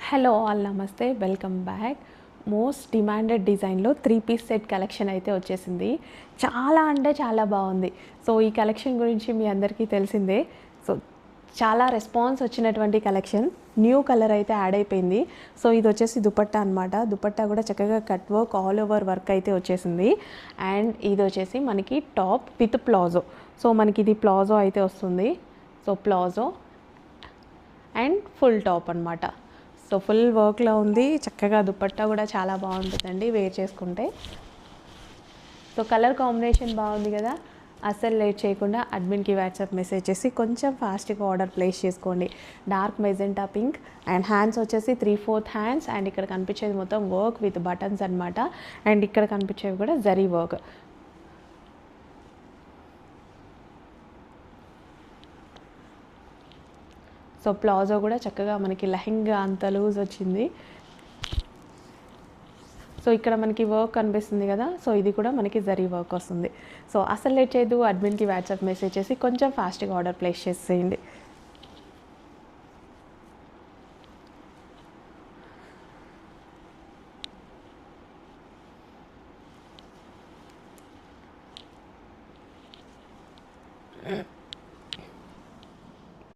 Hello all నమస్తే, welcome back. Most demanded డిజైన్లో 3 piece set collection అయితే వచ్చేసింది. చాలా అంటే చాలా బాగుంది. సో ఈ కలెక్షన్ గురించి మీ అందరికీ తెలిసిందే. సో చాలా రెస్పాన్స్ వచ్చినటువంటి కలెక్షన్. న్యూ కలర్ అయితే యాడ్ అయిపోయింది. సో ఇది వచ్చేసి దుపట్టా అనమాట. దుపట్టా కూడా చక్కగా cut work, all over work అయితే వచ్చేసింది. అండ్ ఇది వచ్చేసి మనకి టాప్ విత్ ప్లాజో. సో మనకి ఇది ప్లాజో అయితే వస్తుంది. So palazzo and full top అనమాట. సో ఫుల్ వర్క్లో ఉంది. చక్కగా దుపట్టా కూడా చాలా బాగుంటుందండి వేర్ చేసుకుంటే. సో కలర్ కాంబినేషన్ బాగుంది కదా. అస్సలు లేట్ చేయకుండా అడ్మిన్కి వాట్సాప్ మెసేజ్ చేసి కొంచెం ఫాస్ట్గా ఆర్డర్ ప్లేస్ చేసుకోండి. Dark magenta pink and hands వచ్చేసి 3/4 హ్యాండ్స్. అండ్ ఇక్కడ కనిపించేది మొత్తం వర్క్ విత్ బటన్స్ అనమాట. అండ్ ఇక్కడ కనిపించేవి కూడా జరీ వర్క్. సో ప్లాజో కూడా చక్కగా మనకి లెహంగా అంత లూజ్ వచ్చింది. సో ఇక్కడ మనకి వర్క్ కనిపిస్తుంది కదా. సో ఇది కూడా మనకి జరీ వర్క్ వస్తుంది. సో అసలు లేట్ చేయదు, అడ్మిన్కి వాట్సాప్ మెసేజ్ చేసి కొంచెం ఫాస్ట్గా ఆర్డర్ ప్లేస్ చేసేయండి.